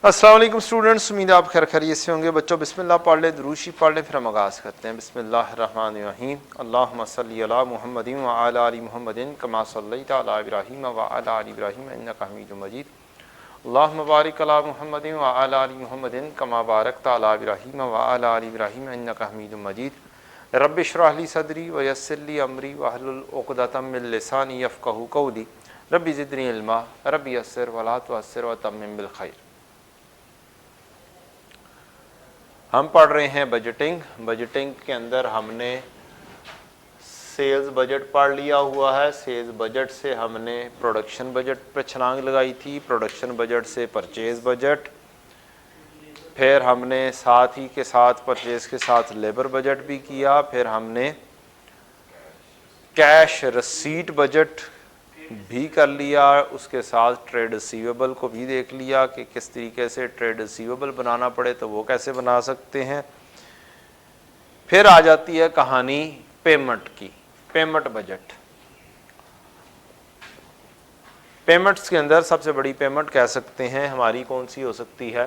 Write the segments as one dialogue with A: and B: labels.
A: अस्सलाम वालेकुम स्टूडेंट्स, उम्मीद है आप खैर खैरियत से होंगे। बच्चों बिस्मिल्लाह पढ़ ले, दुरूद शरीफ पढ़ ले, फिर हम आगाज़ करते हैं। बिस्मिल्लाहिर्रहमानिर्रहीम। अल्लाहुम्मा सल्ली अला मुहम्मदिन व अला आलि मुहम्मदिन कमा सल्लैता अला इब्राहीम व अला आलि इब्राहीम इन्नका हमीदुम मजीद। अल्लाहुम्मा बारिक अला मुहम्मदिन व अला आलि मुहम्मदिन कमा बारकता अला इब्राहीम व अला आलि इब्राहीम इन्नका हमीदुम मजीद। रब्बि इश्रह ली सदरी व यस्सिर ली अमरी वहलुल उक़दतम मिन लिसानी यफ़क़हू क़ौली। रब्बि ज़िदनी इल्मा रब्बि यस्सिर व ला तुअस्सिर व तम्मिम बिल खैर। हम पढ़ रहे हैं बजटिंग। बजटिंग के अंदर हमने सेल्स बजट पढ़ लिया हुआ है। सेल्स बजट से हमने प्रोडक्शन बजट पर छलांग लगाई थी, प्रोडक्शन बजट से परचेज बजट, फिर हमने साथ ही के साथ परचेज के साथ लेबर बजट भी किया, फिर हमने कैश रसीट बजट भी कर लिया, उसके साथ ट्रेड रिसीवेबल को भी देख लिया कि किस तरीके से ट्रेड रिसीवेबल बनाना पड़े तो वो कैसे बना सकते हैं। फिर आ जाती है कहानी पेमेंट की, पेमेंट बजट। पेमेंट्स के अंदर सबसे बड़ी पेमेंट कह सकते हैं हमारी कौन सी हो सकती है,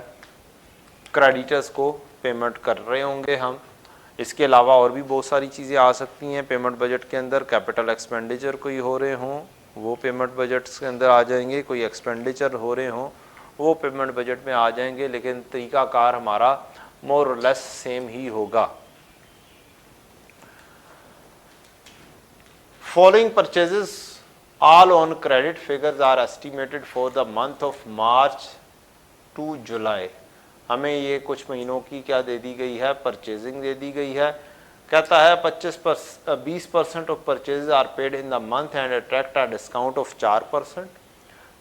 A: क्रेडिटर्स को पेमेंट कर रहे होंगे हम। इसके अलावा और भी बहुत सारी चीज़ें आ सकती हैं पेमेंट बजट के अंदर। कैपिटल एक्सपेंडिचर कोई हो रहे हों वो पेमेंट बजट्स के अंदर आ जाएंगे, कोई एक्सपेंडिचर हो रहे हों वो पेमेंट बजट में आ जाएंगे, लेकिन तरीकाकार हमारा मोर और लेस सेम ही होगा। Following purchases all on credit figures are estimated for the month of March to July. हमें ये कुछ महीनों की क्या दे दी गई है, परचेजिंग दे दी गई है। कहता है 20% of purchase are paid in the month end attract a discount of 4%।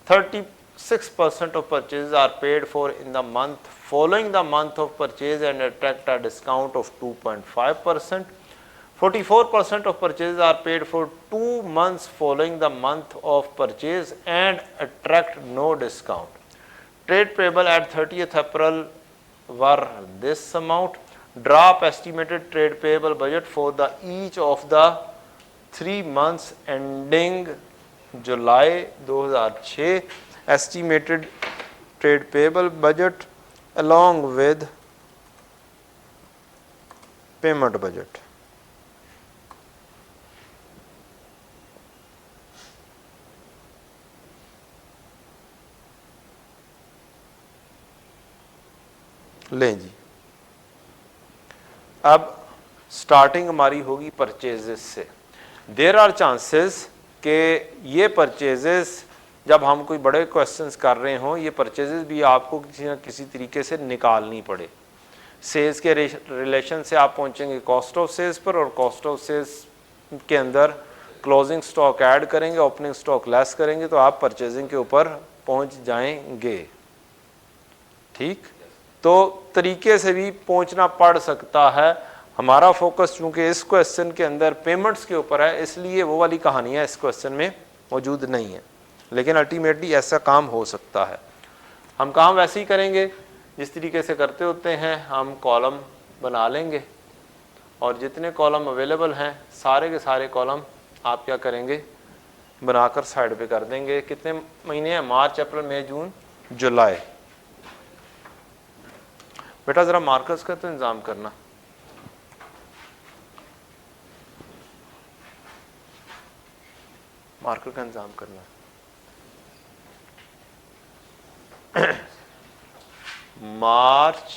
A: 36% of purchase are paid for in the month following the month of purchase and attract a discount of 2.5%। 44% of purchases are paid for 2 months following the month of purchase and attract no discount. Trade payable at 30th April were this amount. Drop estimated trade payable budget for the each of the 3 months ending July 2006. Estimated trade payable budget along with payment budget. लें जी, अब starting हमारी होगी purchases से। There are chances कि ये purchases जब हम कोई बड़े क्वेश्चंस कर रहे हों, ये परचेजेस भी आपको किसी न किसी तरीके से निकालनी पड़े। सेल्स के रिलेशन से आप पहुंचेंगे कॉस्ट ऑफ सेल्स पर, और कॉस्ट ऑफ सेल्स के अंदर क्लोजिंग स्टॉक ऐड करेंगे, ओपनिंग स्टॉक लेस करेंगे, तो आप परचेजिंग के ऊपर पहुंच जाएंगे। ठीक, तो तरीके से भी पहुंचना पड़ सकता है। हमारा फोकस चूंकि इस क्वेश्चन के अंदर पेमेंट्स के ऊपर है, इसलिए वो वाली कहानियाँ इस क्वेश्चन में मौजूद नहीं है, लेकिन अल्टीमेटली ऐसा काम हो सकता है। हम काम वैसे ही करेंगे जिस तरीके से करते होते हैं। हम कॉलम बना लेंगे और जितने कॉलम अवेलेबल हैं सारे के सारे कॉलम आप क्या करेंगे, बनाकर साइड पे कर देंगे। कितने महीने हैं, मार्च, अप्रैल, मई, जून, जुलाई। बेटा ज़रा मार्कर्स का तो इंतज़ाम करना। मार्कर का इंतज़ाम करना। मार्च,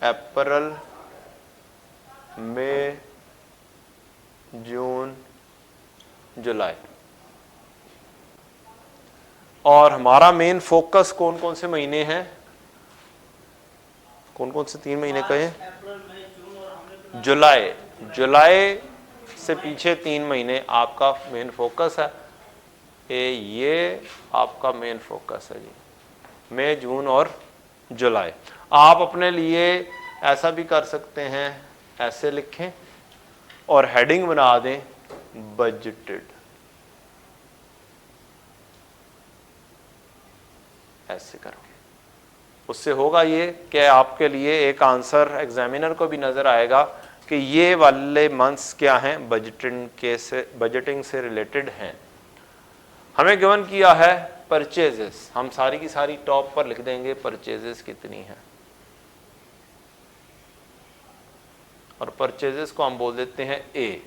A: अप्रैल, मई, जून, जुलाई। और हमारा मेन फोकस कौन कौन से महीने हैं, कौन कौन से 3 महीने कहे, जुलाई। जुलाई से पीछे 3 महीने आपका मेन फोकस है। ये आपका मेन फोकस है जी, मई, जून और जुलाई। आप अपने लिए ऐसा भी कर सकते हैं, ऐसे लिखें और हेडिंग बना दें बजटेड, ऐसे करके। उससे होगा ये कि आपके लिए एक आंसर एग्जामिनर को भी नजर आएगा कि ये वाले मंथ्स क्या हैं, बजटिंग से रिलेटेड हैं। हमें गिवन किया है परचेजेस, हम सारी की सारी टॉप पर लिख देंगे परचेजेस कितनी है, और परचेजेस को हम बोल देते हैं ए।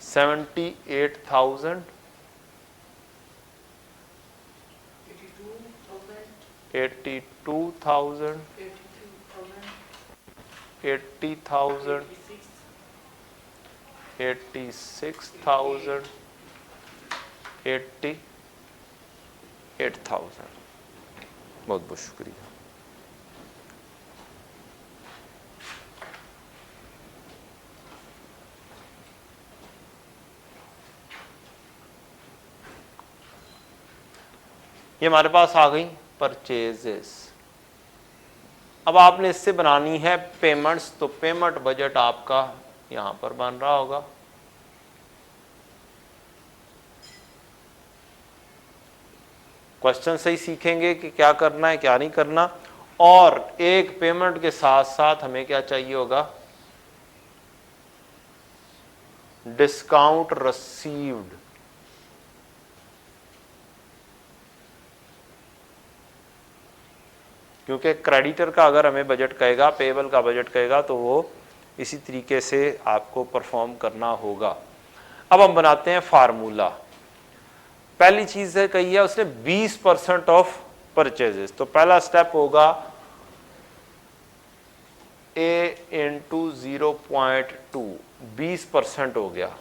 A: 78,000, 82,000, 80,000, 86,000, 88,000। बहुत बहुत शुक्रिया। ये हमारे पास आ गई परचेजेस। अब आपने इससे बनानी है पेमेंट्स, तो पेमेंट बजट आपका यहां पर बन रहा होगा। क्वेश्चन से ही सीखेंगे कि क्या करना है क्या नहीं करना, और एक पेमेंट के साथ साथ हमें क्या चाहिए होगा, डिस्काउंट रिसीव्ड। क्योंकि क्रेडिटर का अगर हमें बजट कहेगा, पेबल का बजट कहेगा, तो वो इसी तरीके से आपको परफॉर्म करना होगा। अब हम बनाते हैं फार्मूला। पहली चीज है कही है उसने 20% ऑफ परचेजेस, तो पहला स्टेप होगा A इंटू 0.2, 20% हो गया,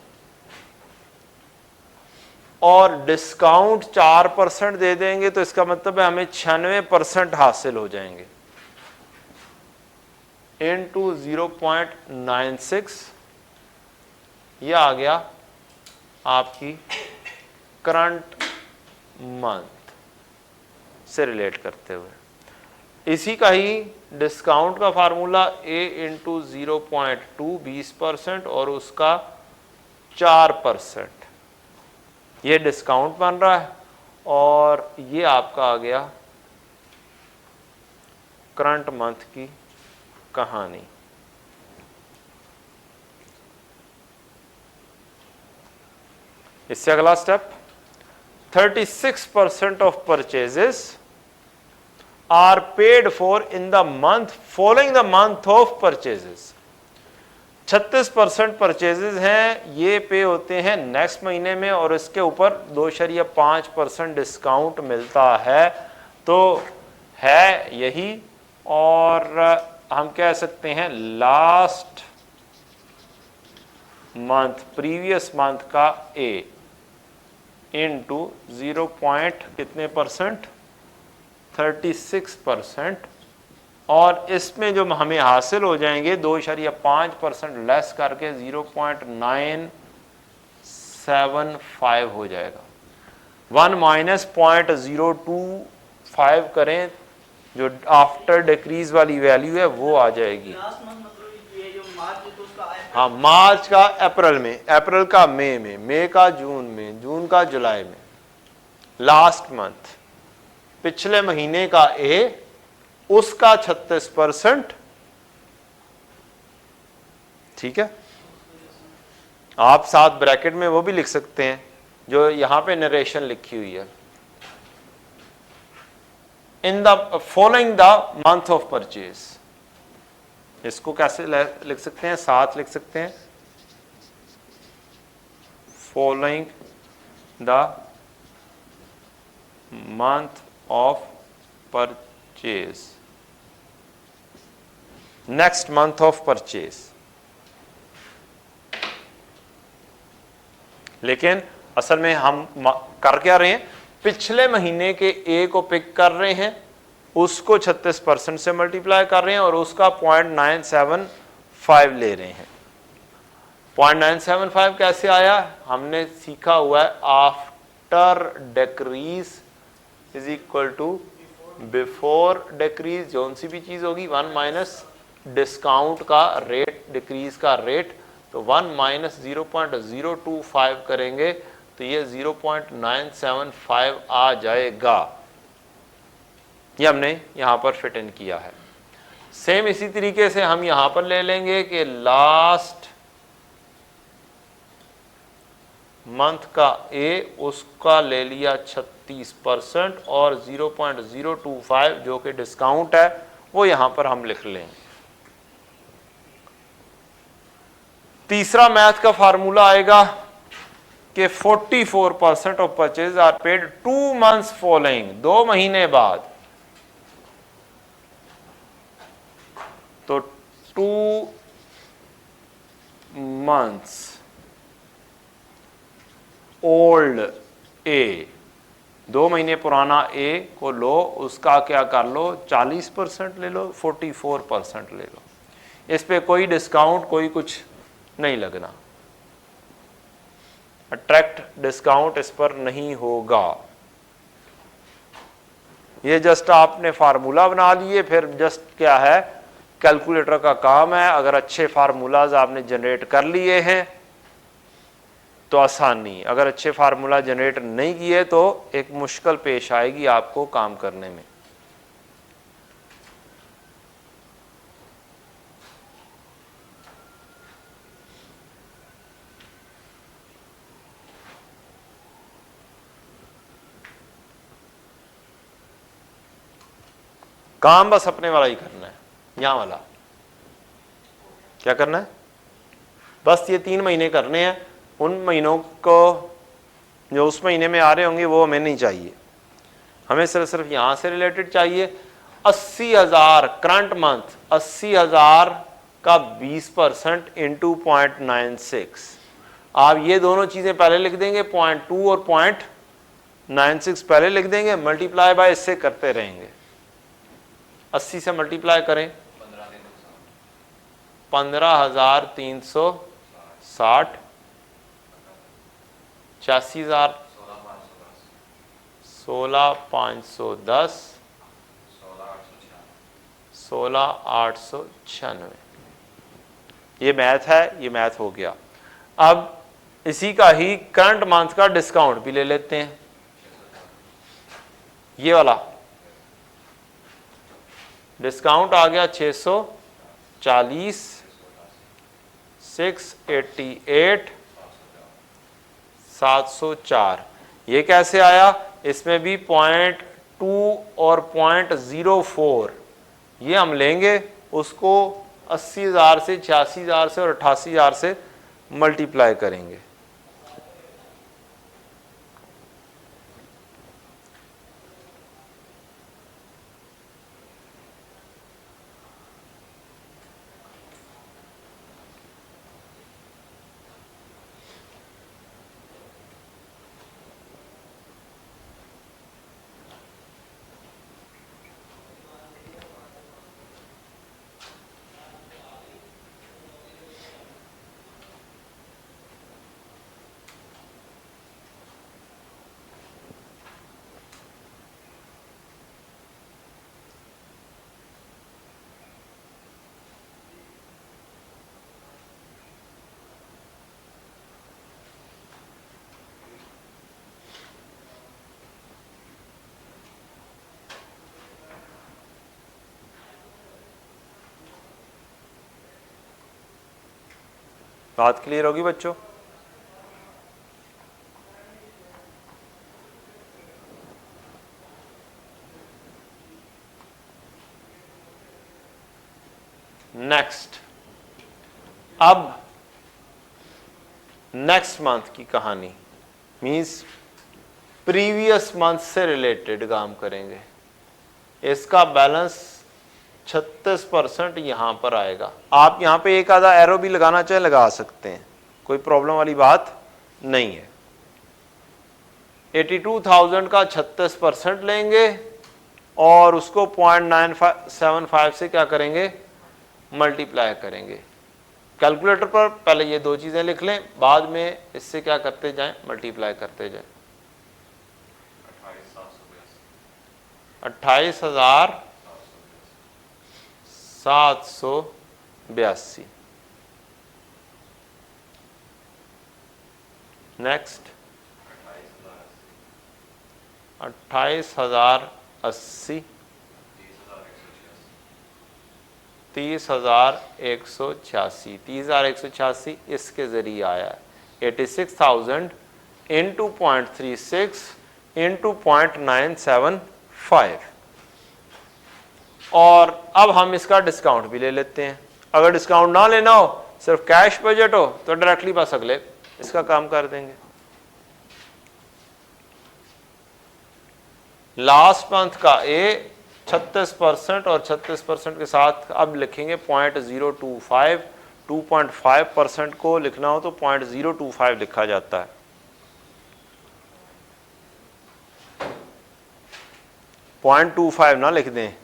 A: और डिस्काउंट 4% दे देंगे तो इसका मतलब है हमें 96% हासिल हो जाएंगे, इंटू 0.96। यह आ गया आपकी करंट मंथ से रिलेट करते हुए। इसी का ही डिस्काउंट का फार्मूला A इंटू 0.2, 20%, और उसका 4%, ये डिस्काउंट बन रहा है, और ये आपका आ गया करंट मंथ की कहानी। इससे अगला step, 36% of purchases are paid for in the month following the month of purchases. 36% purchases हैं, ये पे होते हैं नेक्स्ट महीने में, और इसके ऊपर 2.5% डिस्काउंट मिलता है, तो है यही। और हम कह सकते हैं लास्ट मंथ, प्रीवियस मंथ का ए इंटू 0. कितने परसेंट, 36%, और इसमें जो हमें हासिल हो जाएंगे 2.5% लेस करके 0.975 हो जाएगा। 1 माइनस 0.025 करें, जो आफ्टर डिक्रीज वाली वैल्यू है वो आ जाएगी। हाँ, मार्च का अप्रैल में, अप्रैल का मई में, मई का जून में, जून का जुलाई में, लास्ट मंथ, पिछले महीने का ए, उसका 36%। ठीक है, आप साथ ब्रैकेट में वो भी लिख सकते हैं जो यहां पे नरेशन लिखी हुई है, in the following the month of purchase. इसको कैसे लिख सकते हैं, साथ लिख सकते हैं, following the month of purchase, next month of purchase. लेकिन असल में हम कर क्या रहे हैं, पिछले महीने के ए को पिक कर रहे हैं, उसको 36% से मल्टीप्लाई कर रहे हैं, और उसका 0.975 ले रहे हैं। 0.975 कैसे आया, हमने सीखा हुआ है, after decrease is equal to before decrease. जौन सी भी चीज होगी 1 माइनस डिस्काउंट का रेट, डिक्रीज का रेट, तो 1 माइनस 0.025 करेंगे तो ये 0.975 आ जाएगा। ये हमने यहां पर फिट इन किया है। सेम इसी तरीके से हम यहां पर ले लेंगे कि लास्ट मंथ का ए, उसका ले लिया 36% और 0.025 जो कि डिस्काउंट है वो यहां पर हम लिख लेंगे। तीसरा मैथ का फार्मूला आएगा कि 44% of purchase are paid 2 months following, 2 महीने बाद। तो 2 मंथ्स ओल्ड ए, 2 महीने पुराना ए को लो, उसका क्या कर लो 40% ले लो, 44% ले लो। इस पे कोई डिस्काउंट कोई कुछ नहीं लगना, अट्रैक्ट डिस्काउंट इस पर नहीं होगा। ये जस्ट आपने फार्मूला बना लिए, फिर जस्ट क्या है कैलकुलेटर का काम है। अगर अच्छे फार्मूलाज आपने जनरेट कर लिए हैं तो आसानी, अगर अच्छे फार्मूला जनरेट नहीं किए तो एक मुश्किल पेश आएगी आपको काम करने में। काम बस अपने वाला ही करना है, यहां वाला क्या करना है, बस ये 3 महीने करने हैं। उन महीनों को जो उस महीने में आ रहे होंगे वो हमें नहीं चाहिए, हमें सिर्फ यहां से रिलेटेड चाहिए। 80,000 करंट मंथ, 80,000 का 20% इंटू 0.96। आप ये दोनों चीजें पहले लिख देंगे, 0.2 और 0.96 पहले लिख देंगे, मल्टीप्लाई बाय इससे करते रहेंगे। 80 से मल्टीप्लाई करें 15,360, 86,000, 16,510, 16,896। ये मैथ है, ये मैथ हो गया। अब इसी का ही करंट मंथ का डिस्काउंट भी ले लेते हैं, ये वाला डिस्काउंट आ गया 640, 688, 704। ये कैसे आया, इसमें भी 0.2 और 0.04 ये हम लेंगे, उसको 80,000 से, 86,000 से और 88,000 से मल्टीप्लाई करेंगे। बात क्लियर होगी बच्चों? नेक्स्ट, अब नेक्स्ट मंथ की कहानी मींस प्रीवियस मंथ से रिलेटेड काम करेंगे। इसका बैलेंस 36% यहां पर आएगा। आप यहां पे एक आधा एरो भी लगाना चाहे लगा सकते हैं, कोई प्रॉब्लम वाली बात नहीं है। 82,000 का 36% लेंगे और उसको 0.975 से क्या करेंगे, मल्टीप्लाई करेंगे। कैलकुलेटर पर पहले ये दो चीजें लिख लें, बाद में इससे क्या करते जाएं, मल्टीप्लाई करते जाएं। 28,782। नेक्स्ट 28,080, 30,186, 30,186 इसके जरिए आया है। 86,000 इंटू 0.36 इंटू 0.975। और अब हम इसका डिस्काउंट भी ले लेते हैं। अगर डिस्काउंट ना लेना हो, सिर्फ कैश बजट हो, तो डायरेक्टली बस अगले इसका काम कर देंगे। लास्ट मंथ का ए 36% और 36% के साथ अब लिखेंगे 0.025। 2.5% को लिखना हो तो 0.025 लिखा जाता है। 0.25 ना लिख दें,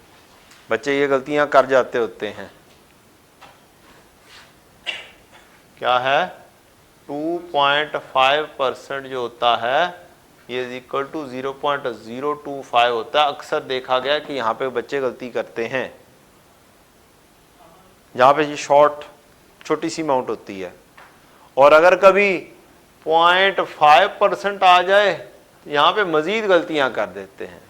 A: बच्चे ये गलतियां कर जाते होते हैं। क्या है? 2.5% जो होता है ये इज इक्वल टू 0.025 होता है। अक्सर देखा गया कि यहाँ पे बच्चे गलती करते हैं, जहाँ पे ये छोटी सी अमाउंट होती है। और अगर कभी 0.5% आ जाए तो यहाँ पे मजीद गलतियां कर देते हैं।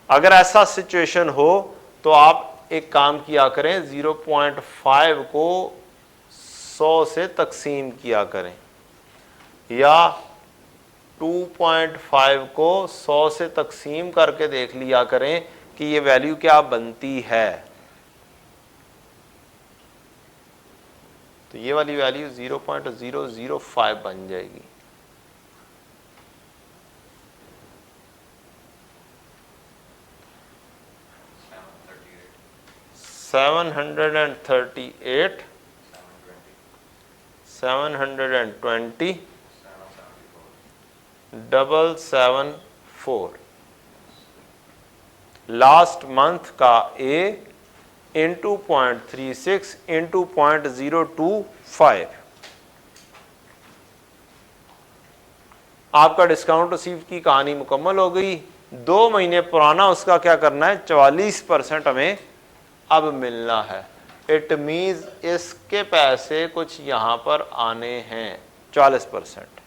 A: अगर ऐसा सिचुएशन हो तो आप एक काम किया करें, 0.5 को 100 से तकसीम किया करें, या 2.5 को 100 से तकसीम करके देख लिया करें कि ये वैल्यू क्या बनती है। तो ये वाली वैल्यू 0.005 बन जाएगी। $738, 720, 774। लास्ट मंथ का ए इंटू 0.36 इंटू 0.025। आपका डिस्काउंट रिसीव की कहानी मुकम्मल हो गई। 2 महीने पुराना उसका क्या करना है, 44% हमें अब मिलना है। इट मीन्स इसके पैसे कुछ यहां पर आने हैं 40%,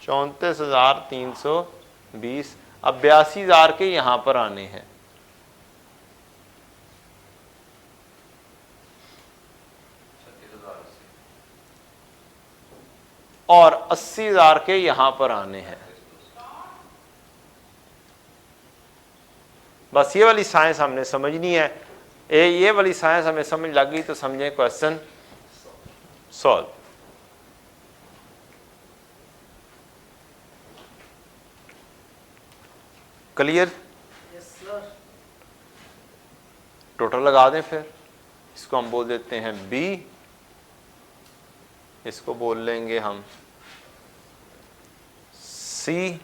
A: 34,320। अब 82,000 के यहां पर आने हैं, और 80,000 के यहां पर आने हैं। बस ये वाली साइंस हमने समझनी है। ये वाली साइंस हमें समझ लग गई तो समझें क्वेश्चन सॉल्व। क्लियर? टोटल लगा दें, फिर इसको हम बोल देते हैं बी, इसको बोल लेंगे हम सी,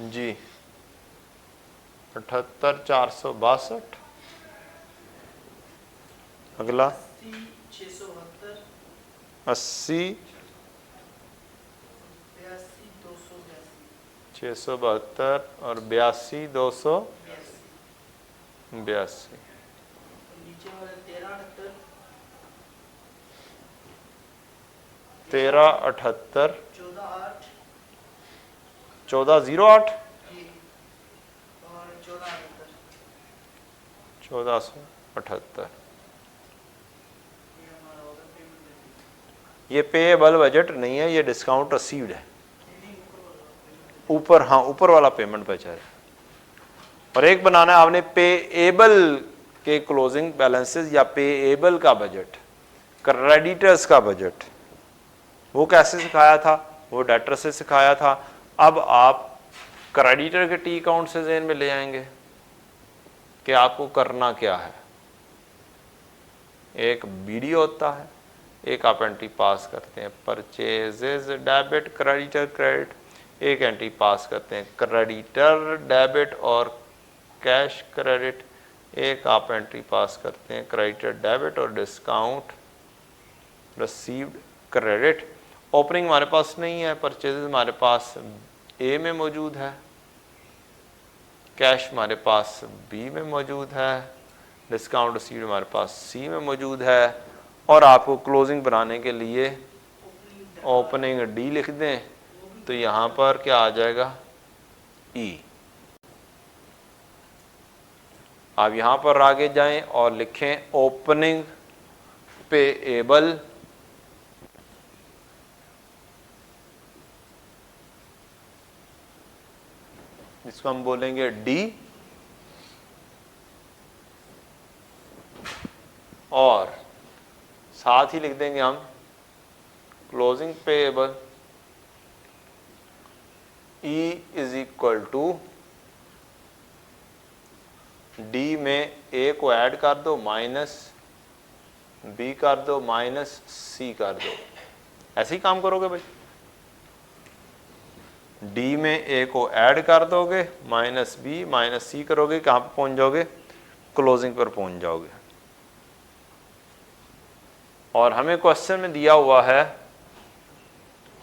A: जी 78,462। अगला 80, 672 और 82,282। 1378, 1408, 1478। ये पेएबल बजट नहीं है, ये डिस्काउंट रिसीव्ड है। ऊपर, हाँ, ऊपर वाला पेमेंट बचा है। और एक बनाना है आपने पेएबल के क्लोजिंग बैलेंसेस या पेएबल का बजट, क्रेडिटर्स का बजट। वो कैसे सिखाया था? वो डेटर से सिखाया था। अब आप क्रेडिटर के टी अकाउंट से ज़हन में ले आएंगे कि आपको करना क्या है। एक वीडियो होता है, एक आप एंट्री पास करते हैं, परचेजेज डेबिट क्रेडिटर क्रेडिट। एक एंट्री पास करते हैं क्रेडिटर डेबिट और कैश क्रेडिट, एक आप एंट्री पास करते हैं क्रेडिटर डेबिट और डिस्काउंट रिसीव्ड क्रेडिट। ओपनिंग हमारे पास नहीं है, परचेजेस हमारे पास ए में मौजूद है, कैश हमारे पास बी में मौजूद है, डिस्काउंट रिसीव्ड हमारे पास सी में मौजूद है, और आपको क्लोजिंग बनाने के लिए ओपनिंग डी लिख दें तो यहाँ पर क्या आ जाएगा ई। आप यहाँ पर आगे जाएं और लिखें ओपनिंग पेएबल इसको हम बोलेंगे डी, और साथ ही लिख देंगे हम closing payable E is equal to D में ए को ऐड कर दो माइनस बी कर दो माइनस सी कर दो। ऐसे ही काम करोगे भाई, डी में ए को ऐड कर दोगे माइनस बी माइनस सी करोगे, कहाँ पर पहुंच जाओगे, क्लोजिंग पर पहुंच जाओगे। और हमें क्वेश्चन में दिया हुआ है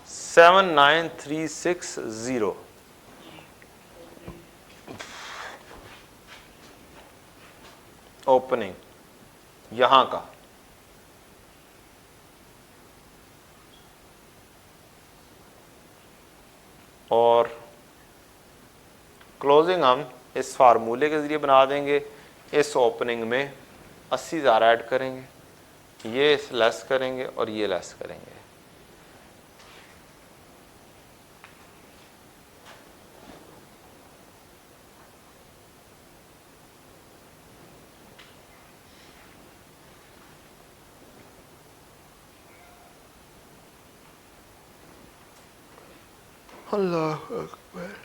A: 79360 ओपनिंग यहां का, और क्लोजिंग हम इस फार्मूले के जरिए बना देंगे। इस ओपनिंग में 80,000 ऐड करेंगे, ये लेस करेंगे और ये लेस करेंगे। अल्लाह अकबर।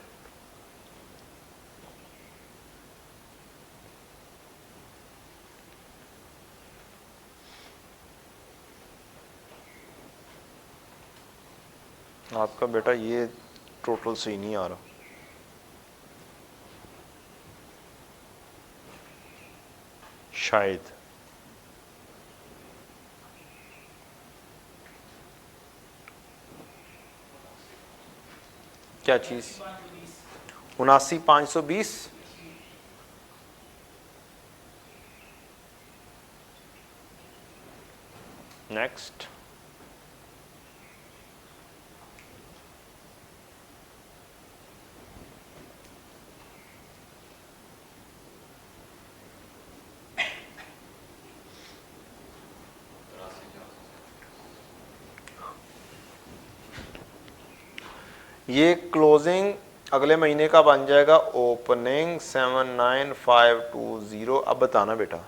A: आपका बेटा ये टोटल सही नहीं आ रहा। शायद क्या चीज 79,520 नेक्स्ट। ये क्लोजिंग अगले महीने का बन जाएगा ओपनिंग 79520। अब बताना बेटा,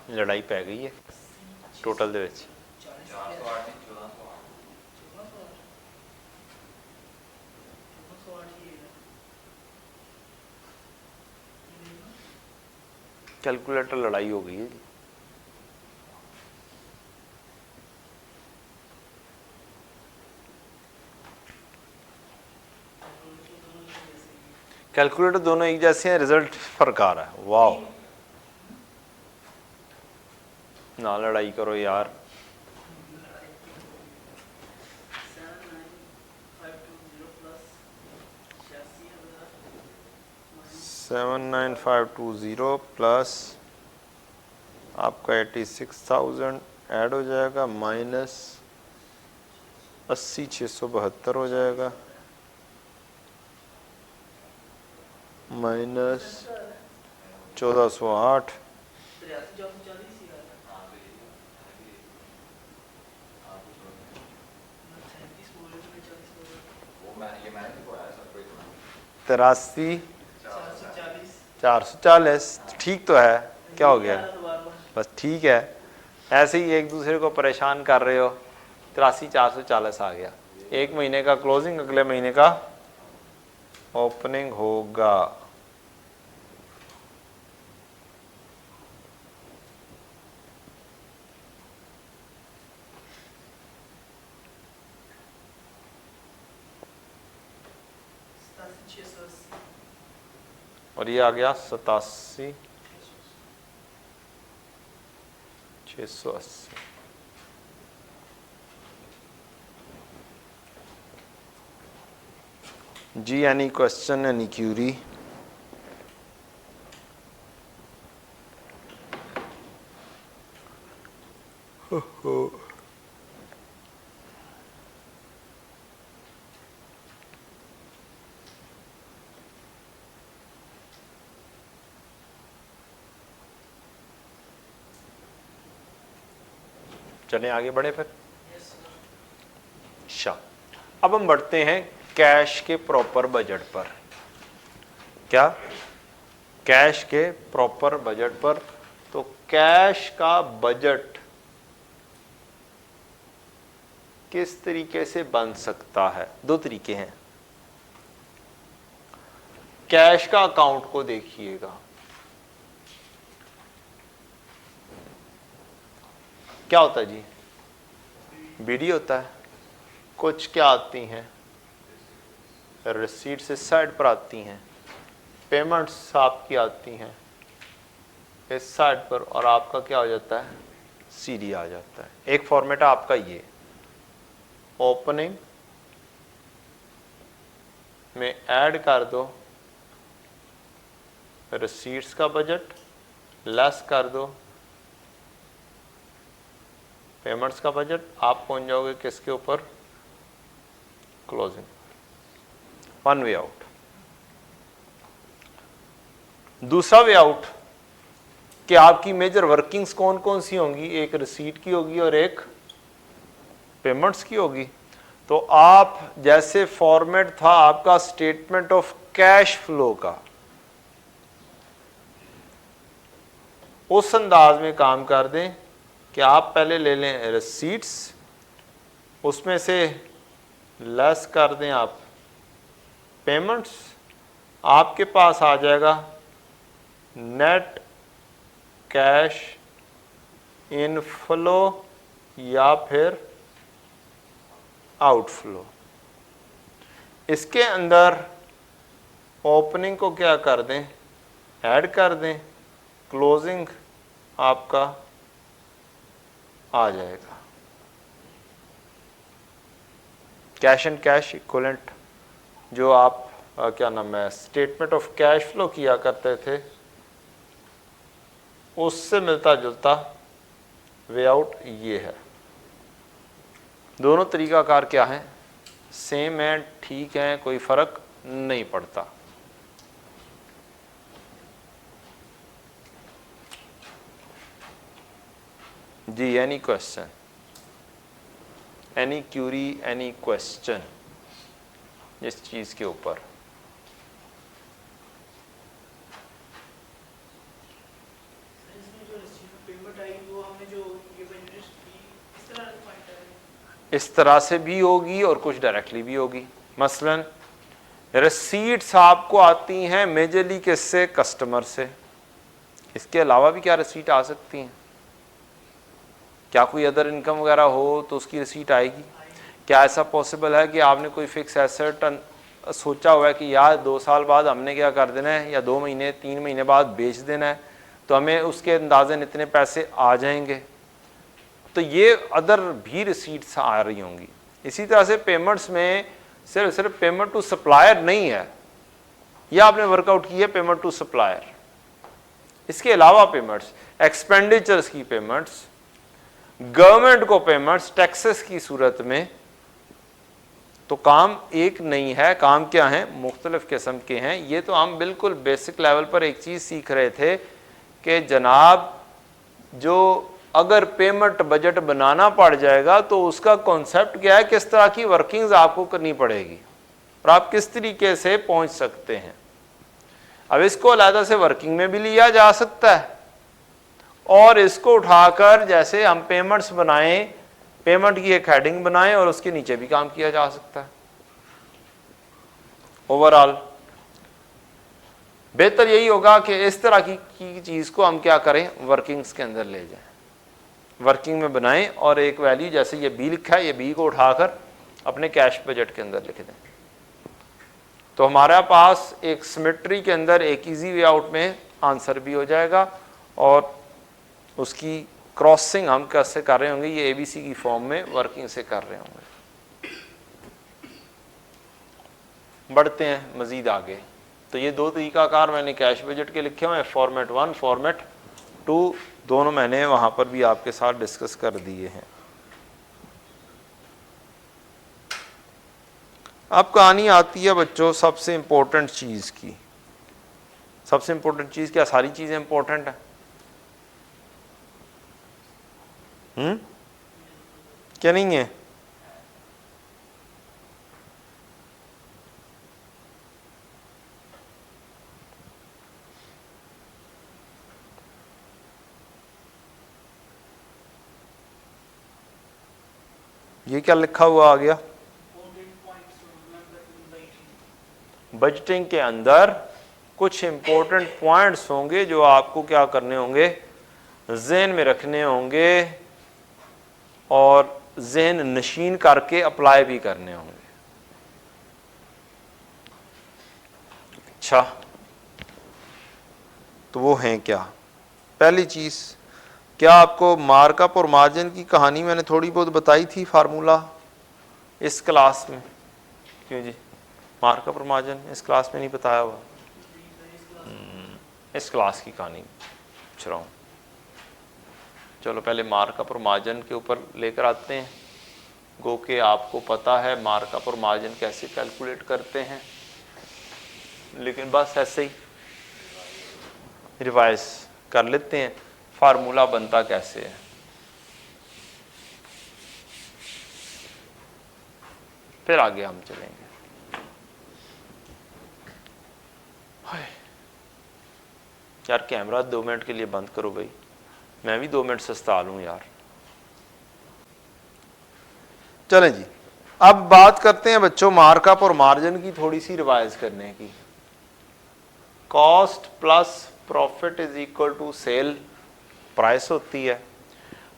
A: लड़ाई पै गई है टोटल दे विच। कैलकुलेटर लड़ाई हो गई है जी। कैलकुलेटर दोनों एक जैसे हैं, रिजल्ट फर्क आ रहा है। वाह, ना लड़ाई करो यार। 79520 प्लस आपका 86,000 ऐड हो जाएगा माइनस 80,672 हो जाएगा माइनस 1408 83,440। ठीक तो है। क्या हो गया? बस ठीक है, ऐसे ही एक दूसरे को परेशान कर रहे हो। 83,440 आ गया। एक महीने का क्लोजिंग, अगले महीने का ओपनिंग होगा। और ये आ गया 87,680। जी एनी क्वेश्चन, एनी क्यूरी? चलें आगे बढ़े फिर। अच्छा, अब हम बढ़ते हैं कैश के प्रॉपर बजट पर। क्या? कैश के प्रॉपर बजट पर। तो कैश का बजट किस तरीके से बन सकता है? दो तरीके हैं। कैश का अकाउंट को देखिएगा, क्या होता है जी? बीडी होता है। कुछ क्या आती हैं? रिसीट्स इस साइड पर आती हैं, पेमेंट्स आपकी आती हैं इस साइड पर, और आपका क्या हो जाता है? सीडी आ जाता है। एक फॉर्मेट है आपका ये, ओपनिंग में ऐड कर दो रिसीट्स का बजट, लेस कर दो पेमेंट्स का बजट, आप पहुंच जाओगे किसके ऊपर? क्लोजिंग। One way out. दूसरा वे आउट कि आपकी मेजर वर्किंग्स कौन कौन सी होंगी? एक रिसीट की होगी और एक पेमेंट्स की होगी। तो आप जैसे फॉर्मेट था आपका स्टेटमेंट ऑफ कैश फ्लो का, उस अंदाज में काम कर दें कि आप पहले ले लें रिसीट्स, उसमें से लेस कर दें आप पेमेंट्स, आपके पास आ जाएगा नेट कैश इनफ्लो या फिर आउटफ्लो। इसके अंदर ओपनिंग को क्या कर दें? ऐड कर दें, क्लोजिंग आपका आ जाएगा। कैश एंड कैश इक्विवेलेंट जो आप क्या नाम है स्टेटमेंट ऑफ कैश फ्लो किया करते थे, उससे मिलता जुलता वे आउट ये है। दोनों तरीकाकार क्या है? सेम है, ठीक है, कोई फर्क नहीं पड़ता। जी any question, any query, any question इस चीज के ऊपर? इस तरह से भी होगी और कुछ डायरेक्टली भी होगी। मसलन रसीट्स आपको आती हैं मेजरली किससे? कस्टमर से। इसके अलावा भी क्या रसीट आ सकती हैं? क्या कोई अदर इनकम वगैरह हो तो उसकी रसीट आएगी? क्या ऐसा पॉसिबल है कि आपने कोई फिक्स एसेट सोचा हुआ है कि यार 2 साल बाद हमने क्या कर देना है, या 2 महीने 3 महीने बाद बेच देना है, तो हमें उसके अंदाज़न इतने पैसे आ जाएंगे? तो ये अदर भी रिसीट्स आ रही होंगी। इसी तरह से पेमेंट्स में सिर्फ पेमेंट टू सप्लायर नहीं है, यह आपने वर्कआउट की है पेमेंट टू सप्लायर। इसके अलावा पेमेंट्स, एक्सपेंडिचर्स की पेमेंट्स, गवर्नमेंट को पेमेंट्स टैक्सेस की सूरत में, तो काम एक नहीं है। काम क्या है? मुख्तलिफ किस्म के हैं। ये तो हम बिल्कुल बेसिक लेवल पर एक चीज़ सीख रहे थे कि जनाब जो अगर पेमेंट बजट बनाना पड़ जाएगा तो उसका कॉन्सेप्ट क्या है, किस तरह की वर्किंग्स आपको करनी पड़ेगी और आप किस तरीके से पहुंच सकते हैं। अब इसको अलहदा से वर्किंग में भी लिया जा सकता है और इसको उठाकर जैसे हम पेमेंट्स बनाएं, पेमेंट की एक हेडिंग बनाएं और उसके नीचे भी काम किया जा सकता है। ओवरऑल बेहतर यही होगा कि इस तरह की चीज को हम क्या करें, वर्किंग्स के अंदर ले जाएं, वर्किंग में बनाएं और एक वैल्यू जैसे ये बी लिखा है, ये बी को उठाकर अपने कैश बजट के अंदर लिख दें। तो हमारे पास एक सिमेट्री के अंदर एक इजी वे आउट में आंसर भी हो जाएगा और उसकी क्रॉसिंग हम कैसे कर रहे होंगे, ये एबीसी की फॉर्म में वर्किंग से कर रहे होंगे। बढ़ते हैं मजीद आगे। तो ये दो तरीकाकार मैंने कैश बजट के लिखे हुए हैं, फॉर्मेट 1, फॉर्मेट 2, दोनों मैंने वहां पर भी आपके साथ डिस्कस कर दिए हैं। अब कहानी आती है बच्चों सबसे इंपॉर्टेंट चीज की। सबसे इंपॉर्टेंट चीज क्या, सारी चीजें इंपॉर्टेंट है? क्या नहीं है? ये क्या लिखा हुआ आ गया? बजटिंग के अंदर कुछ इंपॉर्टेंट पॉइंट्स होंगे जो आपको क्या करने होंगे, ज़हन में रखने होंगे और ज़हन नशीन करके अप्लाई भी करने होंगे। अच्छा, तो वो हैं क्या? पहली चीज़, क्या आपको मार्कअप और मार्जिन की कहानी मैंने थोड़ी बहुत बताई थी, फार्मूला इस क्लास में? क्यों जी, मार्कअप और मार्जिन इस क्लास में नहीं बताया हुआ? इस क्लास की कहानी पूछ रहा हूँ। चलो पहले मार्कअप और मार्जिन के ऊपर लेकर आते हैं। गो के आपको पता है मार्कअप और मार्जिन कैसे कैलकुलेट करते हैं, लेकिन बस ऐसे ही रिवाइज कर लेते हैं फार्मूला बनता कैसे है। फिर आगे हम चलेंगे। यार कैमरा 2 मिनट के लिए बंद करो भाई, मैं भी 2 मिनट सस्ता लूं यार। चलें जी, अब बात करते हैं बच्चों मार्कअप और मार्जिन की, थोड़ी सी रिवाइज करने की। Cost plus profit is equal to sale price होती है।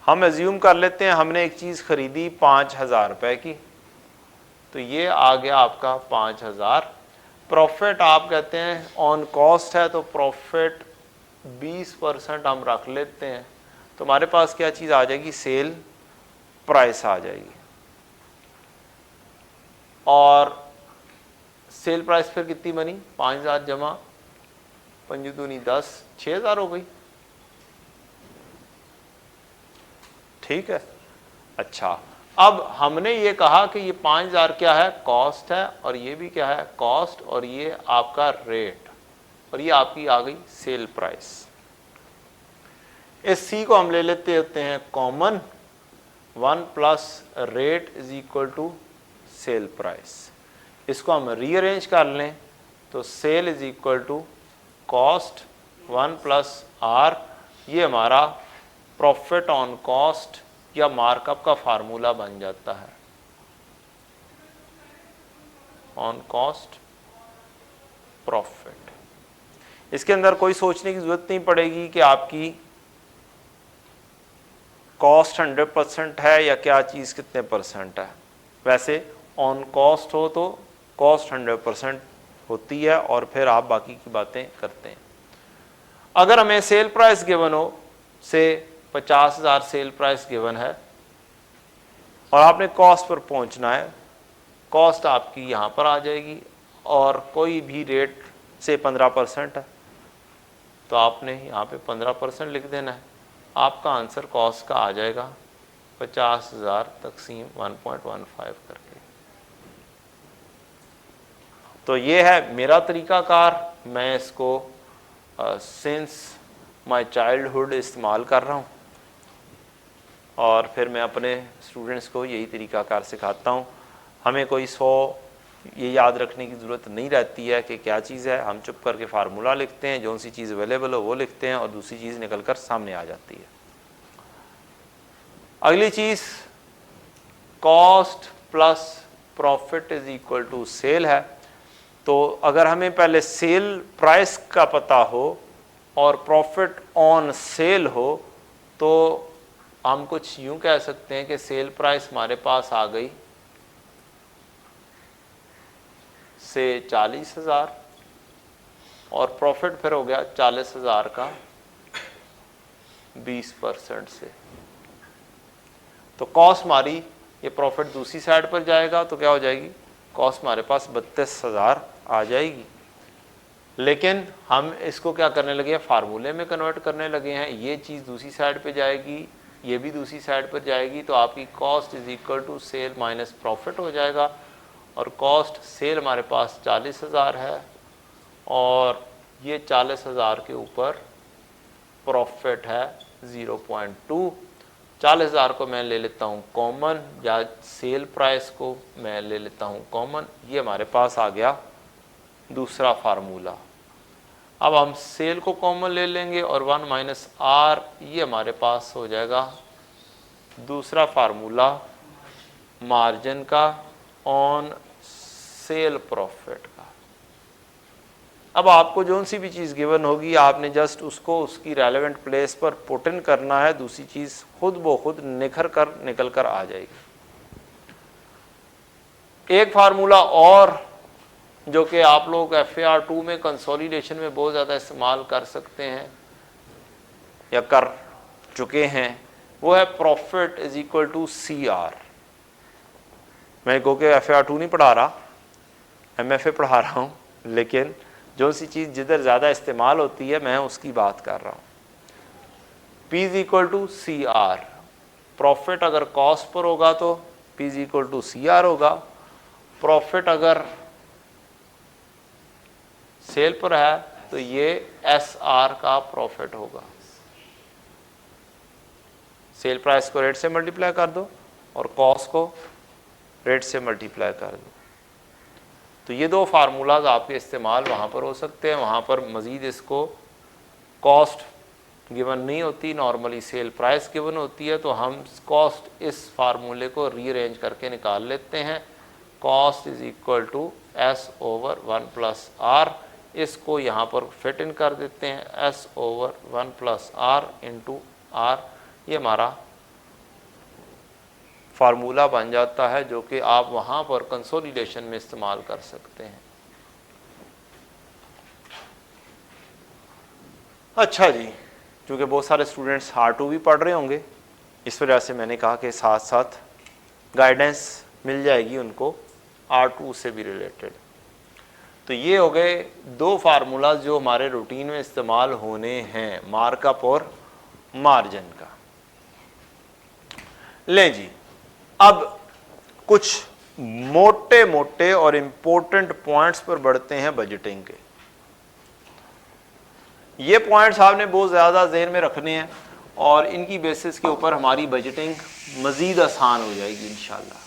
A: हम एज्यूम कर लेते हैं हमने एक चीज खरीदी 5,000 रुपए की, तो ये आ गया आपका 5,000। प्रॉफिट आप कहते हैं ऑन कॉस्ट है, तो प्रॉफिट 20% हम रख लेते हैं, तो हमारे पास क्या चीज आ जाएगी, सेल प्राइस आ जाएगी। और सेल प्राइस फिर कितनी बनी, 5,000 जमा 5 दूनी 10, 6,000 हो गई। ठीक है। अच्छा, अब हमने ये कहा कि ये 5,000 क्या है, कॉस्ट है, और ये भी क्या है, कॉस्ट, और ये आपका रेट, और ये आपकी आ गई सेल प्राइस। इस सी को हम ले लेते होते हैं common, 1 plus rate is equal to sale price. इसको हम रीअरेंज कर लें तो sale is equal to cost 1 plus R. ये हमारा प्रॉफिट ऑन कॉस्ट या मार्कअप का फार्मूला बन जाता है, ऑन कॉस्ट प्रॉफिट। इसके अंदर कोई सोचने की जरूरत नहीं पड़ेगी कि आपकी कॉस्ट 100% है या क्या चीज कितने परसेंट है। वैसे ऑन कॉस्ट हो तो कॉस्ट 100% होती है और फिर आप बाकी की बातें करते हैं। अगर हमें सेल प्राइस गिवन हो, से 50,000 सेल प्राइस गिवन है और आपने कॉस्ट पर पहुंचना है, कॉस्ट आपकी यहां पर आ जाएगी और कोई भी रेट से 15% है, तो आपने यहां पे 15% लिख देना है। आपका आंसर कॉस्ट का आ जाएगा 50,000 तकसीम 1.15 करके। तो ये है मेरा तरीकाकार, मैं इसको सिंस माय चाइल्डहुड इस्तेमाल कर रहा हूँ और फिर मैं अपने स्टूडेंट्स को यही तरीकाकार सिखाता हूँ। हमें कोई 100 ये याद रखने की ज़रूरत नहीं रहती है कि क्या चीज़ है, हम चुप करके फार्मूला लिखते हैं, जो सी चीज़ अवेलेबल हो वो लिखते हैं और दूसरी चीज़ निकल कर सामने आ जाती है। अगली चीज़ cost plus profit is equal to sale है। तो अगर हमें पहले सेल प्राइस का पता हो और प्रॉफिट ऑन सेल हो तो हम कुछ यूं कह सकते हैं कि सेल प्राइस हमारे पास आ गई से 40,000 और प्रॉफिट फिर हो गया 40,000 का 20% से। तो कॉस्ट हमारी, ये प्रॉफिट दूसरी साइड पर जाएगा तो क्या हो जाएगी, कॉस्ट हमारे पास 32,000 आ जाएगी। लेकिन हम इसको क्या करने लगे हैं, फार्मूले में कन्वर्ट करने लगे हैं। ये चीज़ दूसरी साइड पे जाएगी, ये भी दूसरी साइड पर जाएगी, तो आपकी cost is equal to sale minus profit हो जाएगा। और कॉस्ट सेल हमारे पास 40,000 है और ये 40,000 के ऊपर प्रॉफिट है 0.2। 40,000 को मैं ले लेता हूँ कॉमन, या सेल प्राइस को मैं ले लेता हूँ कॉमन। ये हमारे पास आ गया दूसरा फार्मूला। अब हम सेल को कॉमन ले लेंगे और 1 माइनस आर, ये हमारे पास हो जाएगा दूसरा फार्मूला मार्जिन का ऑन सेल प्रॉफिट का। अब आपको जो सी भी चीज़ गिवन होगी आपने जस्ट उसको उसकी रेलेवेंट प्लेस पर पुट इन करना है, दूसरी चीज़ खुद ब खुद निखर कर निकल कर आ जाएगी। एक फार्मूला और जो कि आप लोग FAR2 में कंसोलिडेशन में बहुत ज़्यादा इस्तेमाल कर सकते हैं या कर चुके हैं, वो है profit is equal to CR। मैं को के FAR2 नहीं पढ़ा रहा, MFA पढ़ा रहा हूँ, लेकिन जो सी चीज़ जिधर ज़्यादा इस्तेमाल होती है मैं उसकी बात कर रहा हूँ। P is equal to CR। Profit अगर कॉस्ट पर होगा तो P is equal to CR होगा, प्रॉफिट अगर सेल पर है तो ये SR का प्रॉफिट होगा। सेल प्राइस को रेट से मल्टीप्लाई कर दो और कॉस्ट को रेट से मल्टीप्लाई कर दो। तो ये दो फार्मूलाज आपके इस्तेमाल वहाँ पर हो सकते हैं। वहाँ पर मज़ीद इसको कॉस्ट गिवन नहीं होती, नॉर्मली सेल प्राइस गिवन होती है, तो हम कॉस्ट इस फार्मूले को रीअरेंज करके निकाल लेते हैं। Cost is equal to S over 1 plus R, इसको यहाँ पर फिट इन कर देते हैं, S over 1 plus R into R. ये हमारा फार्मूला बन जाता है जो कि आप वहाँ पर कंसोलिडेशन में इस्तेमाल कर सकते हैं। अच्छा जी, क्योंकि बहुत सारे स्टूडेंट्स R2 भी पढ़ रहे होंगे, इस वजह से मैंने कहा कि साथ साथ गाइडेंस मिल जाएगी उनको R2 से भी रिलेटेड। तो ये हो गए दो फार्मूला जो हमारे रूटीन में इस्तेमाल होने हैं, मार्कअप और मार्जिन का। लें जी, अब कुछ मोटे मोटे और इम्पोर्टेंट पॉइंट्स पर बढ़ते हैं बजटिंग के। ये पॉइंट्स आपने बहुत ज़्यादा ज़हन में रखने हैं और इनकी बेसिस के ऊपर हमारी बजटिंग मज़ीद आसान हो जाएगी इंशाल्लाह।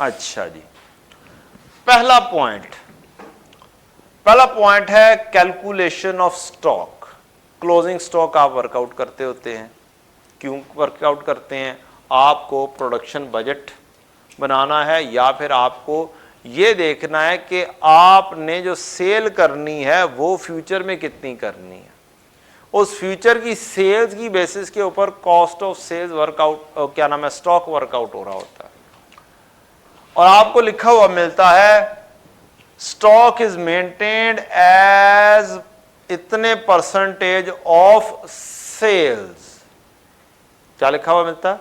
A: अच्छा जी, पहला पॉइंट है calculation of stock. Closing stock आप वर्कआउट करते होते हैं। क्यों वर्कआउट करते हैं? आपको प्रोडक्शन बजट बनाना है या फिर आपको ये देखना है कि आपने जो सेल करनी है वो फ्यूचर में कितनी करनी है। उस फ्यूचर की सेल्स की बेसिस के ऊपर कॉस्ट ऑफ सेल्स वर्कआउट, क्या नाम है, स्टॉक वर्कआउट हो रहा होता है। और आपको लिखा हुआ मिलता है स्टॉक इज मेंटेन्ड एज इतने परसेंटेज ऑफ सेल्स। क्या लिखा हुआ मिलता है?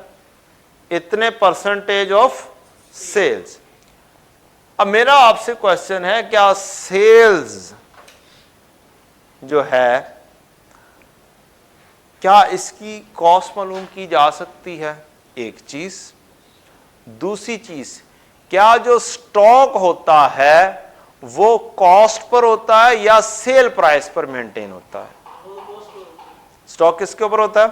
A: इतने परसेंटेज ऑफ सेल्स। अब मेरा आपसे क्वेश्चन है, क्या सेल्स जो है क्या इसकी कॉस्ट मालूम की जा सकती है? एक चीज। दूसरी चीज, क्या जो स्टॉक होता है वो कॉस्ट पर होता है या सेल प्राइस पर मेंटेन होता है? स्टॉक किसके ऊपर होता है?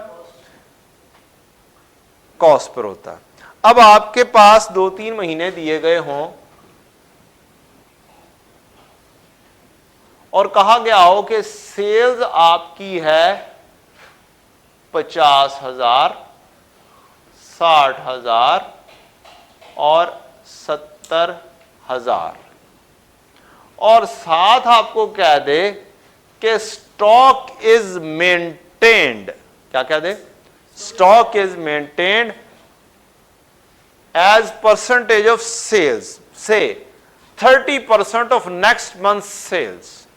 A: कॉस्ट पर होता है। अब आपके पास 2-3 महीने दिए गए हों और कहा गया हो कि सेल्स आपकी है 50,000, 60,000 और 70,000 और साथ आपको कह दे कि स्टॉक इज मेंटेन्ड। क्या कह दे? Stock is maintained as percentage of sales, से 30% ऑफ नेक्स्ट मंथ सेल्स।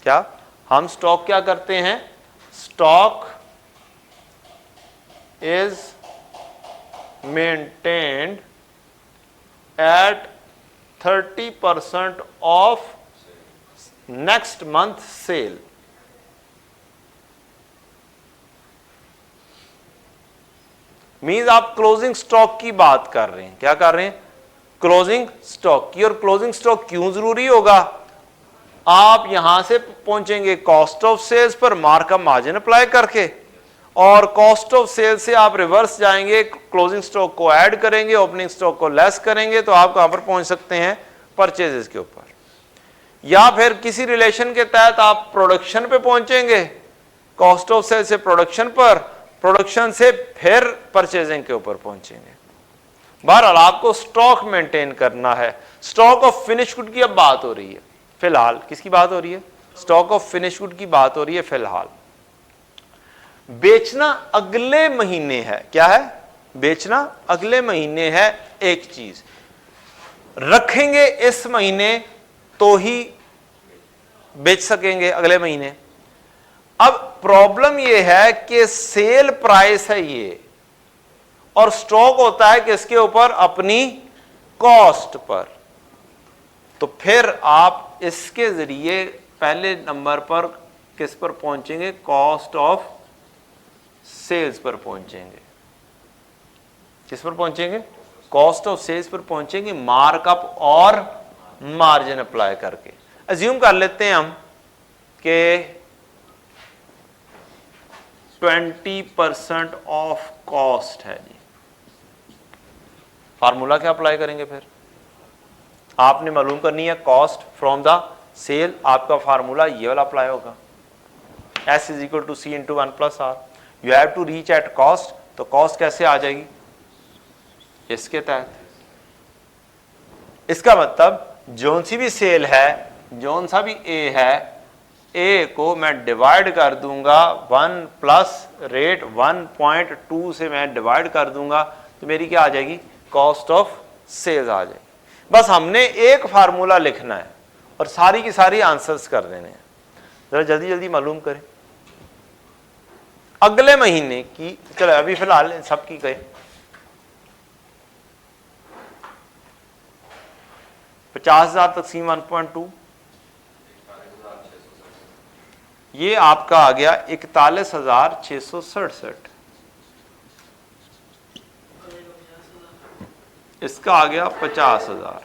A: क्या हम स्टॉक क्या करते हैं? Stock is maintained at 30% of next month sale. Means आप क्लोजिंग स्टॉक की बात कर रहे हैं। क्या कर रहे हैं? क्लोजिंग स्टॉक की। और क्लोजिंग स्टॉक क्यों जरूरी होगा? आप यहां से पहुंचेंगे कॉस्ट ऑफ सेल्स पर मार्कअप मार्जिन अप्लाई करके, और कॉस्ट ऑफ सेल्स से आप रिवर्स जाएंगे, क्लोजिंग स्टॉक को ऐड करेंगे, ओपनिंग स्टॉक को लेस करेंगे, तो आप कहां पर पहुंच सकते हैं? परचेजेस के ऊपर। या फिर किसी रिलेशन के तहत आप प्रोडक्शन पे पहुंचेंगे, कॉस्ट ऑफ सेल्स से प्रोडक्शन पर, प्रोडक्शन से फिर परचेजिंग के ऊपर पहुंचेंगे। बहरहाल आपको स्टॉक मेंटेन करना है। स्टॉक ऑफ फिनिश गुड की अब बात हो रही है फिलहाल। किसकी बात हो रही है? स्टॉक ऑफ फिनिश गुड की बात हो रही है फिलहाल। बेचना अगले महीने है। क्या है? बेचना अगले महीने है। एक चीज रखेंगे इस महीने तो ही बेच सकेंगे अगले महीने। अब प्रॉब्लम यह है कि सेल प्राइस है ये, और स्टॉक होता है किसके ऊपर? अपनी कॉस्ट पर। तो फिर आप इसके जरिए पहले नंबर पर किस पर पहुंचेंगे? कॉस्ट ऑफ सेल्स पर पहुंचेंगे। किस पर पहुंचेंगे? कॉस्ट ऑफ सेल्स पर पहुंचेंगे, मार्कअप और मार्जिन अप्लाई करके। अज्यूम कर लेते हैं हम कि 20% ऑफ कॉस्ट है जी। फार्मूला क्या अप्लाई करेंगे? फिर आपने मालूम करनी है कॉस्ट फ्रॉम द सेल। आपका फार्मूला ये वाला अप्लाई होगा, S is equal to C into 1+R। You have to reach at cost. तो कॉस्ट कैसे आ जाएगी? इसके तहत। इसका मतलब जोन सी भी सेल है, जोन सा भी ए है, ए को मैं डिवाइड कर दूंगा 1 प्लस रेट 1.2 से मैं डिवाइड कर दूंगा, तो मेरी क्या आ जाएगी? कॉस्ट ऑफ सेल्स आ जाएगी। बस हमने एक फार्मूला लिखना है और सारी की सारी आंसर्स कर देने हैं। जरा जल्दी जल्दी मालूम करें अगले महीने की। चलो अभी फिलहाल सबकी कहें। 50,000 तकसीम 1.2, ये आपका आ गया 41,667। इसका आ गया 50,000।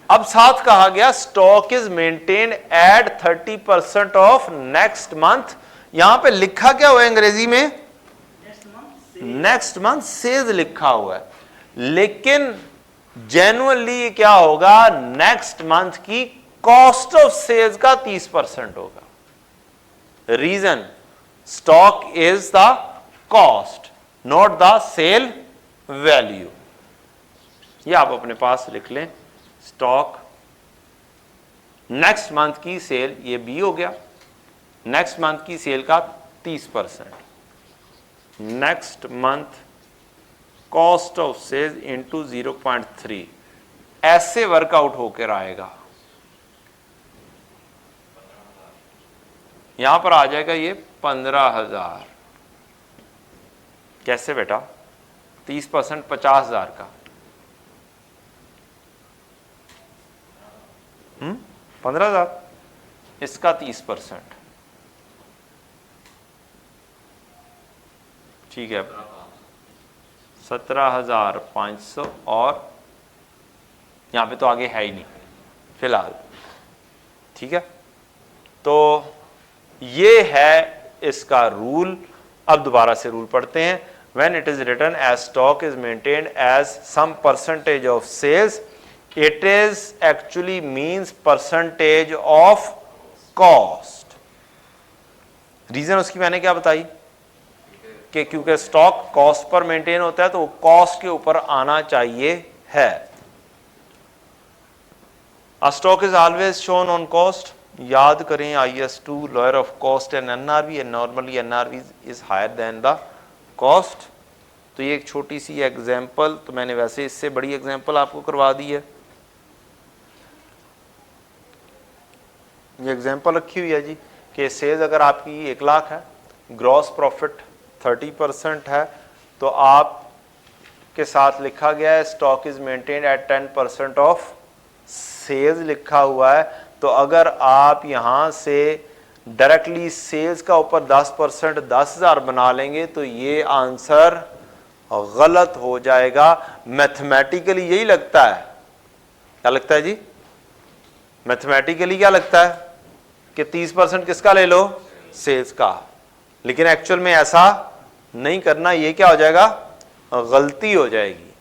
A: अब साथ कहा गया stock is maintain at 30% of next month. यहां पे लिखा क्या हुआ है अंग्रेजी में? नेक्स्ट मंथ सेल्स लिखा हुआ है, लेकिन जेन्युइनली क्या होगा? नेक्स्ट मंथ की कॉस्ट ऑफ सेल्स का 30% होगा। Reason, stock is the cost, not the sale value. ये आप अपने पास लिख लें। स्टॉक नेक्स्ट मंथ की सेल, ये बी हो गया, नेक्स्ट मंथ की सेल का 30%। Next month cost of sales into 0.3, ऐसे वर्कआउट होकर आएगा। यहां पर आ जाएगा ये 15,000। कैसे बेटा? 30% 50,000 का 15,000, इसका 30%। ठीक है, 17,500 और यहाँ पे तो आगे है ही नहीं फिलहाल, ठीक है। तो ये है इसका रूल। अब दोबारा से रूल पढ़ते हैं। When it is written as stock is maintained as some percentage of sales, it is actually means percentage of cost. Reason उसकी मैंने क्या बताई कि क्योंकि स्टॉक कॉस्ट पर मेंटेन होता है तो वो कॉस्ट के ऊपर आना चाहिए है। A stock is always shown on cost. याद करें IS2 lawyer of cost and NRV, and normally NRV is higher than the cost। तो ये एक छोटी सी एग्जांपल, तो मैंने वैसे इससे बड़ी एग्जांपल आपको करवा दी है। ये एग्जांपल रखी हुई है जी कि सेल्स अगर आपकी 1 लाख है, ग्रॉस प्रॉफिट 30% है, तो आप के साथ लिखा गया है stock is maintained at 10% of sales लिखा हुआ है। तो अगर आप यहां से डायरेक्टली सेल्स का ऊपर 10% 10,000 बना लेंगे तो ये आंसर गलत हो जाएगा। मैथमेटिकली यही लगता है। क्या लगता है जी? मैथमेटिकली क्या लगता है कि 30% किसका ले लो? सेल्स का। लेकिन एक्चुअल में ऐसा नहीं करना, ये क्या हो जाएगा? गलती हो जाएगी।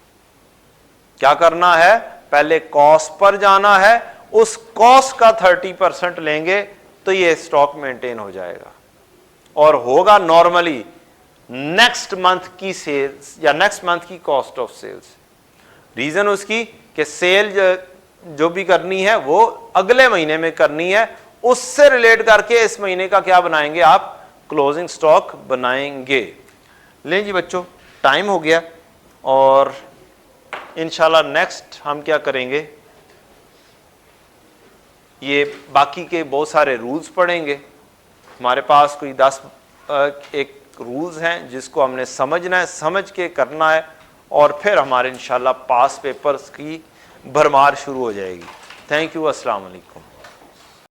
A: क्या करना है? पहले कॉस्ट पर जाना है, उस कॉस्ट का 30% लेंगे तो ये स्टॉक मेंटेन हो जाएगा और होगा नॉर्मली नेक्स्ट मंथ की सेल्स या नेक्स्ट मंथ की कॉस्ट ऑफ सेल्स। रीजन उसकी कि सेल जो भी करनी है वो अगले महीने में करनी है, उससे रिलेट करके इस महीने का क्या बनाएंगे आप? क्लोजिंग स्टॉक बनाएंगे। लें जी बच्चों, टाइम हो गया और इंशाल्लाह नेक्स्ट हम क्या करेंगे, ये बाकी के बहुत सारे रूल्स पढ़ेंगे। हमारे पास कोई 10 एक रूल्स हैं जिसको हमने समझना है, समझ के करना है और फिर हमारे इंशाल्लाह पास पेपर्स की भरमार शुरू हो जाएगी। थैंक यू, अस्सलाम वालेकुम।